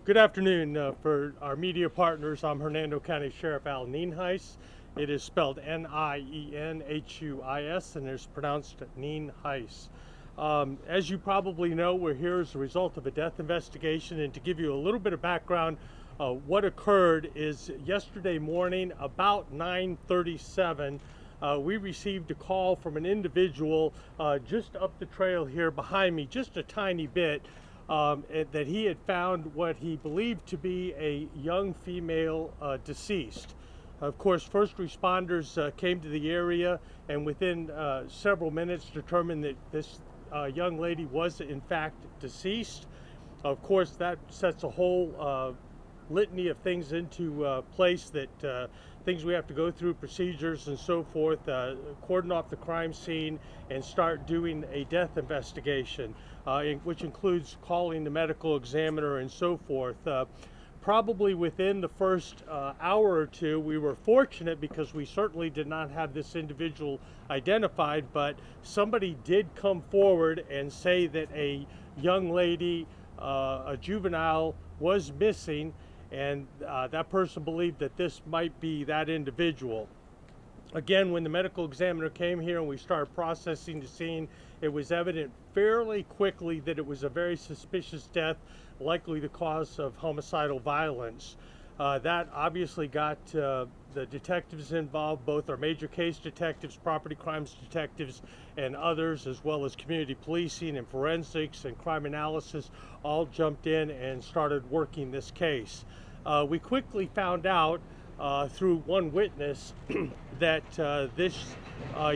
Good afternoon. For our media partners, I'm Hernando County Sheriff Al Nienhuis. It is spelled Nienhuis and it's pronounced Nienhuis. As you probably know, we're here as a result of a death investigation, and to give you a little bit of background, what occurred is yesterday morning about 9:37, we received a call from an individual just up the trail here behind me, just a tiny bit, that he had found what he believed to be a young female deceased. Of course, first responders came to the area and within several minutes determined that this young lady was in fact deceased. Of course, that sets a whole litany of things into place, that things we have to go through, procedures and so forth, cordon off the crime scene and start doing a death investigation, which includes calling the medical examiner and so forth. Probably within the first hour or two, we were fortunate because we certainly did not have this individual identified, but somebody did come forward and say that a young lady, a juvenile, was missing, and that person believed that this might be that individual. Again, when the medical examiner came here and we started processing the scene, it was evident fairly quickly that it was a very suspicious death, likely the cause of homicidal violence. That obviously got the detectives involved, both our major case detectives, property crimes detectives, and others, as well as community policing and forensics and crime analysis, all jumped in and started working this case. We quickly found out through one witness that this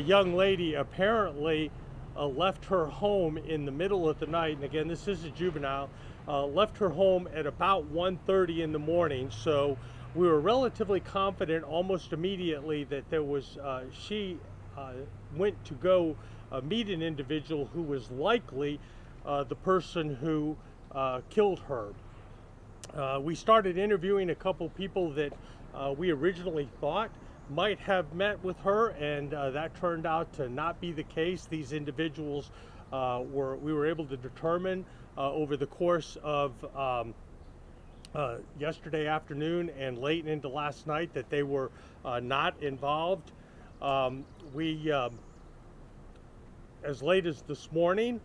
young lady apparently left her home in the middle of the night, and again, this is a juvenile, left her home at about 1:30 in the morning. So we were relatively confident almost immediately that there was, she went to go meet an individual who was likely the person who killed her. We started interviewing a couple people that we originally thought might have met with her, and that turned out to not be the case. These individuals we were able to determine over the course of yesterday afternoon and late into last night that they were not involved. As late as this morning,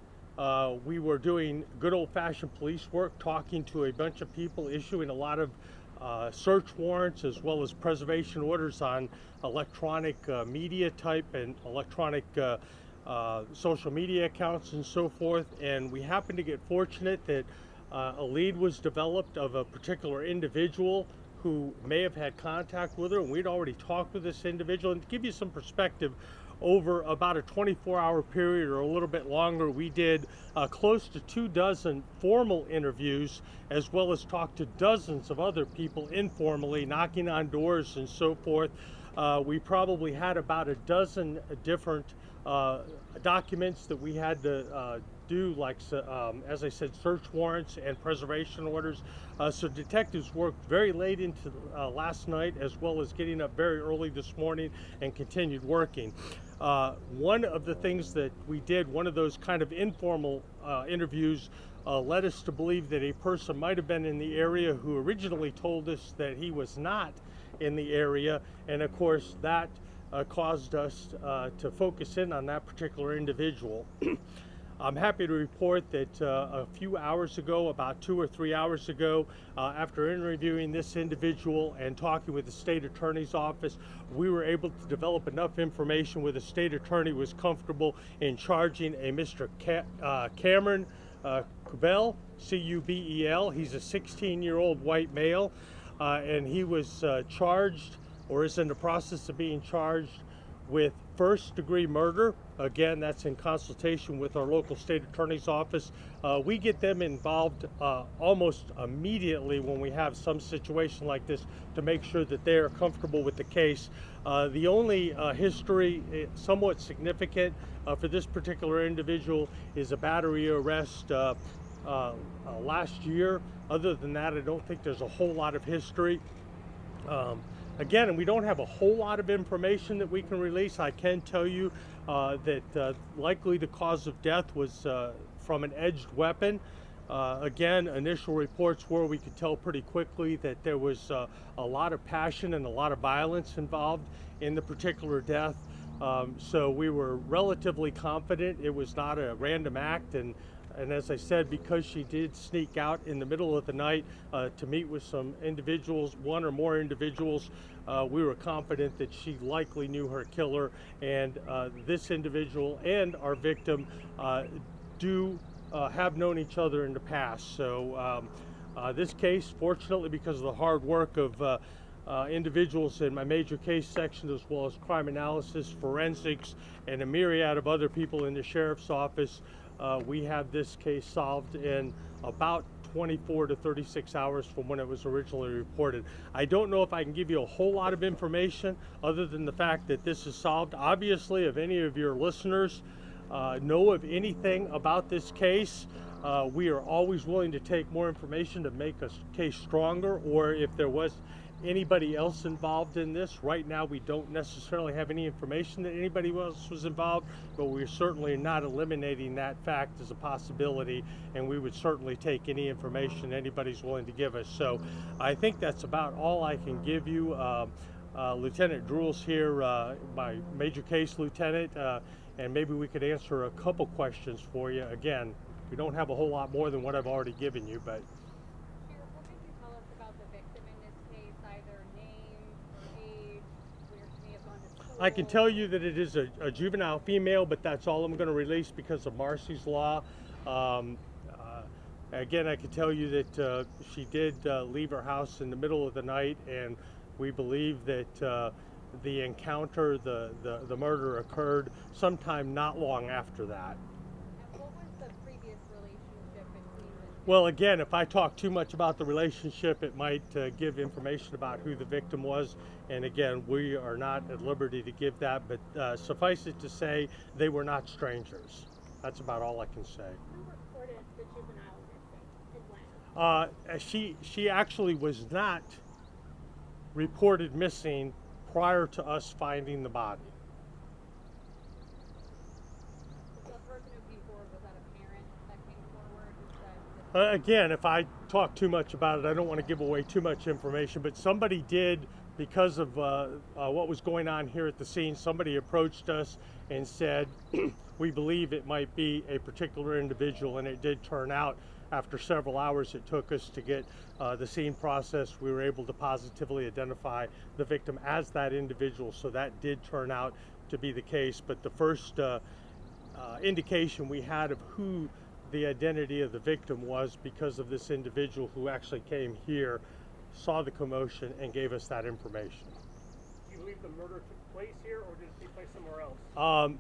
we were doing good old-fashioned police work, talking to a bunch of people, issuing a lot of search warrants as well as preservation orders on electronic media type and electronic social media accounts and so forth. And we happened to get fortunate that a lead was developed of a particular individual who may have had contact with her, and we'd already talked with this individual. And to give you some perspective, over about a 24-hour period or a little bit longer, we did close to 24 formal interviews, as well as talked to dozens of other people informally, knocking on doors and so forth. We probably had about a dozen different documents that we had to do, like as I said, search warrants and preservation orders. So detectives worked very late into last night, as well as getting up very early this morning, and continued working. One of the things that we did, one of those kind of informal interviews, led us to believe that a person might have been in the area who originally told us that he was not in the area, and of course that caused us to focus in on that particular individual. I'm happy to report that a few hours ago, about 2 or 3 hours ago, after interviewing this individual and talking with the state attorney's office, we were able to develop enough information where the state attorney was comfortable in charging a Mr. Cameron Cubel, C-U-B-E-L. He's a 16-year-old white male, and he was charged, or is in the process of being charged, with first-degree murder. Again, that's in consultation with our local state attorney's office. We get them involved almost immediately when we have some situation like this to make sure that they are comfortable with the case. The only history somewhat significant for this particular individual is a battery arrest last year. Other than that, I don't think there's a whole lot of history. Again, we don't have a whole lot of information that we can release. I can tell you that likely the cause of death was from an edged weapon. Again, initial reports were we could tell pretty quickly that there was a lot of passion and a lot of violence involved in the particular death. So we were relatively confident it was not a random act, and as I said, because she did sneak out in the middle of the night to meet with some individuals, one or more individuals, we were confident that she likely knew her killer, and this individual and our victim do have known each other in the past. So this case, fortunately, because of the hard work of individuals in my major case section, as well as crime analysis, forensics, and a myriad of other people in the sheriff's office, we have this case solved in about 24 to 36 hours from when it was originally reported. I don't know if I can give you a whole lot of information other than the fact that this is solved. Obviously, if any of your listeners know of anything about this case, we are always willing to take more information to make a case stronger, or if there was anybody else involved in this. Right now we don't necessarily have any information that anybody else was involved, but we're certainly not eliminating that fact as a possibility, and we would certainly take any information anybody's willing to give us. So I think that's about all I can give you. Lieutenant Drew's here, my major case lieutenant, and maybe we could answer a couple questions for you. Again, we don't have a whole lot more than what I've already given you, but Sheriff, what could you tell us about the victim in this case, either name or age, where she may have gone to school? I can tell you that it is a juvenile female, but that's all I'm going to release because of Marcy's Law. Again, I can tell you that she did leave her house in the middle of the night, and we believe that the encounter, the murder occurred sometime not long after that. And what was the previous relationship between the two? Well, again, if I talk too much about the relationship, it might give information about who the victim was. And again, we are not at liberty to give that, but suffice it to say, they were not strangers. That's about all I can say. Who reported the juvenile missing and when? She actually was not reported missing prior to us finding the body. The person who came forward, was that a parent that came forward who said that Again, if I talk too much about it, I don't want to give away too much information, but somebody did, because of what was going on here at the scene, somebody approached us and said, we believe it might be a particular individual, and it did turn out, after several hours it took us to get the scene processed, we were able to positively identify the victim as that individual, so that did turn out to be the case. But the first indication we had of who the identity of the victim was because of this individual who actually came here, saw the commotion, and gave us that information. Do you believe the murder took place here, or did it take place somewhere else?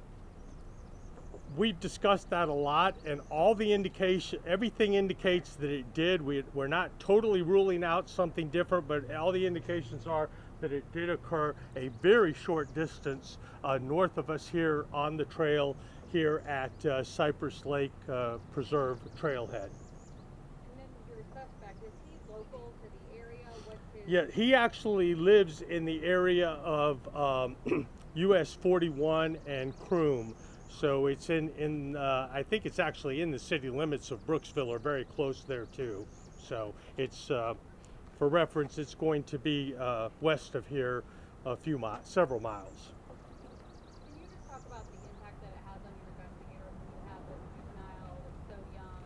We've discussed that a lot, and all the indication, everything indicates that it did. We're not totally ruling out something different, but all the indications are that it did occur a very short distance north of us here on the trail here at Cypress Lake Preserve trailhead. And then your suspect, is he local to the area? What's his Yeah, he actually lives in the area of US 41 and Croom. So it's in I think it's actually in the city limits of Brooksville, or very close there too. So it's, for reference, it's going to be west of here several miles. Can you just talk about the impact that it has on your investigator when you have this juvenile that's so young,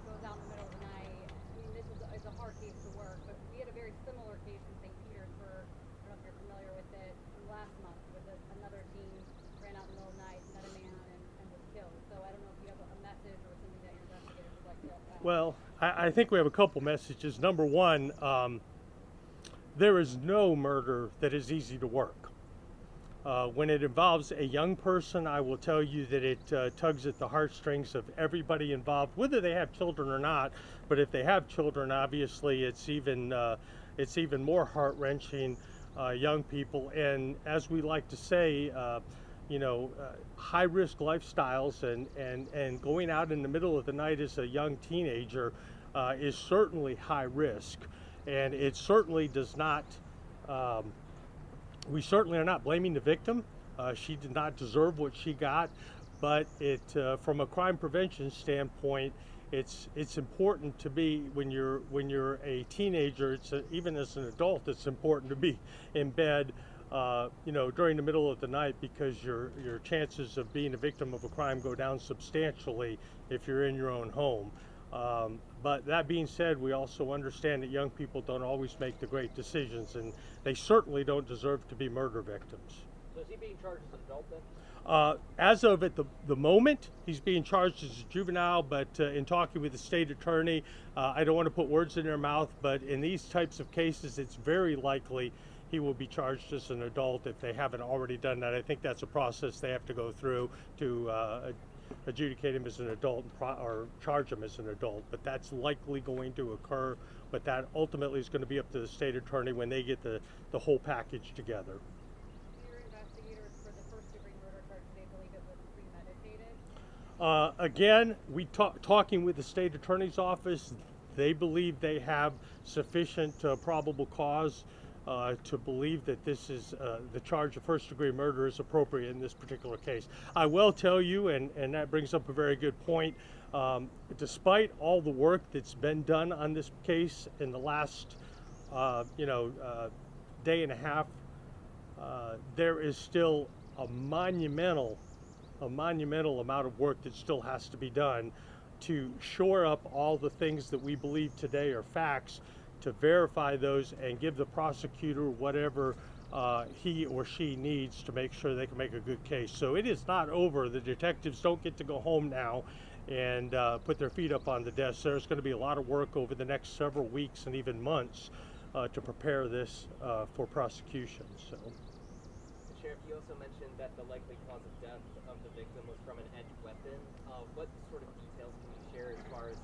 goes out in the middle of the night? I mean, this is a hard case to work, but we had a very similar case in St. Petersburg. I don't know if you're familiar with it, last month with another teen ran out in the middle of the night, met a man, and was killed. So I don't know if you have a message or something that your investigators would like to add. Well, I think we have a couple messages. Number one, there is no murder that is easy to work. When it involves a young person, I will tell you that it tugs at the heartstrings of everybody involved, whether they have children or not. But if they have children, obviously it's even more heart-wrenching. Young people, and as we like to say, high-risk lifestyles and going out in the middle of the night as a young teenager is certainly high risk, and it certainly does not. We certainly are not blaming the victim. She did not deserve what she got, but from a crime prevention standpoint, it's important to be, when you're a teenager, even as an adult, it's important to be in bed, during the middle of the night, because your chances of being a victim of a crime go down substantially if you're in your own home. But that being said, we also understand that young people don't always make the great decisions, and they certainly don't deserve to be murder victims. So is he being charged as an adult then? As of at the moment, he's being charged as a juvenile, but in talking with the state attorney, I don't want to put words in their mouth, but in these types of cases, it's very likely he will be charged as an adult if they haven't already done that. I think that's a process they have to go through to adjudicate him as an adult or charge him as an adult, but that's likely going to occur. But that ultimately is going to be up to the state attorney when they get the whole package together. Your investigators for the first-degree murder charge, they believe it was premeditated? Again, talking with the state attorney's office, they believe they have sufficient probable cause to believe that this is the charge of first-degree murder is appropriate in this particular case. I will tell you, and that brings up a very good point, despite all the work that's been done on this case in the last day and a half, there is still a monumental amount of work that still has to be done to shore up all the things that we believe today are facts, to verify those and give the prosecutor whatever he or she needs to make sure they can make a good case. So it is not over. The detectives don't get to go home now and put their feet up on the desk. There's going to be a lot of work over the next several weeks and even months to prepare this for prosecution. So. Sheriff, you also mentioned that the likely cause of death of the victim was from an edged weapon. What sort of details can you share as far as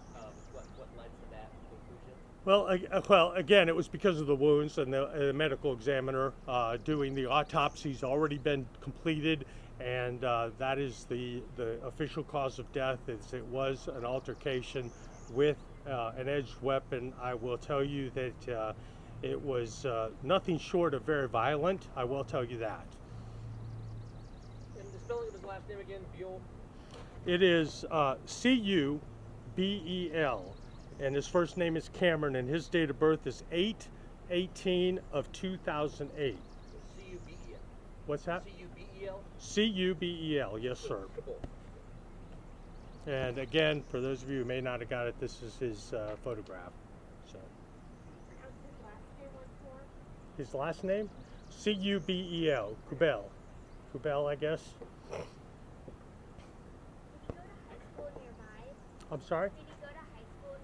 what led to that conclusion? Well, again, it was because of the wounds, and the medical examiner doing the autopsy's already been completed, and that is the official cause of death. It was an altercation with an edged weapon. I will tell you that it was nothing short of very violent. I will tell you that. And the spelling of his last name again, Buell? It is C-U-B-E-L. And his first name is Cameron, and his date of birth is 8/18 of 2008. C-U-B-E-L. What's that? C-U-B-E-L? C-U-B-E-L, yes, sir. And again, for those of you who may not have got it, this is his photograph. So. His last name? C-U-B-E-L, Kubel. Kubel, I guess. Did you go to high school nearby? I'm sorry? Did you go to high school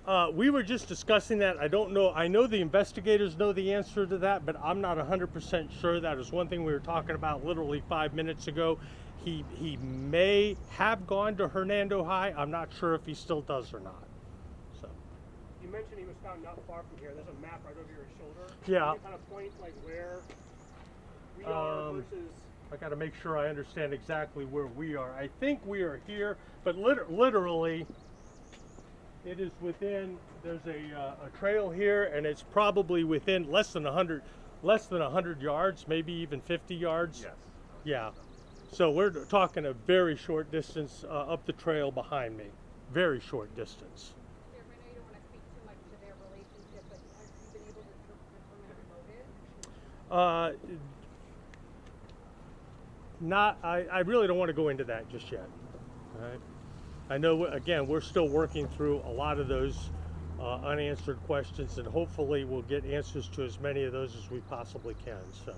nearby? We were just discussing that. I don't know. I know the investigators know the answer to that, but I'm not 100% sure. That is one thing we were talking about literally 5 minutes ago. He may have gone to Hernando High. I'm not sure if he still does or not. So. You mentioned he was found not far from here. There's a map right over your shoulder. Yeah. Can you kind of point like where we are versus? I got to make sure I understand exactly where we are. I think we are here, but literally, it is within. There's a trail here, and it's probably within less than 100 yards, maybe even 50 yards. Yes. Yeah. So we're talking a very short distance up the trail behind me. Very short distance. Sheriff, I know you don't want to speak too much to their relationship, but have you been able to determine motive? I really don't want to go into that just yet. All right. I know, again, we're still working through a lot of those unanswered questions, and hopefully we'll get answers to as many of those as we possibly can. So.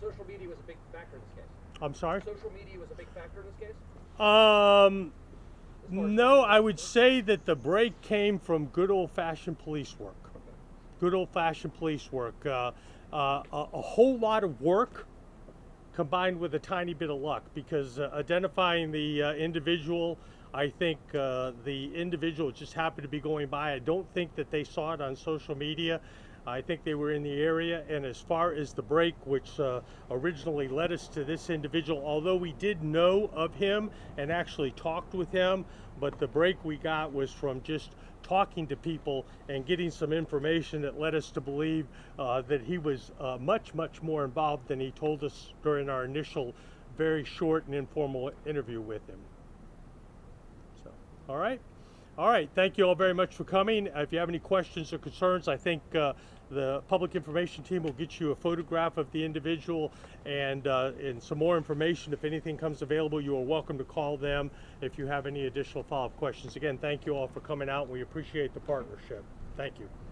Social media was a big factor in this case. I'm sorry? Social media was a big factor in this case? No, I would say that the break came from good old-fashioned police work. Good old-fashioned police work. A whole lot of work combined with a tiny bit of luck, because identifying the individual, I think the individual just happened to be going by. I don't think that they saw it on social media. I think they were in the area, and as far as the break, which originally led us to this individual, although we did know of him and actually talked with him, but the break we got was from just talking to people and getting some information that led us to believe that he was much more involved than he told us during our initial very short and informal interview with him. So, all right. All right, thank you all very much for coming. If you have any questions or concerns, I think the public information team will get you a photograph of the individual and some more information. If anything comes available, you are welcome to call them if you have any additional follow-up questions. Again, thank you all for coming out. We appreciate the partnership. Thank you.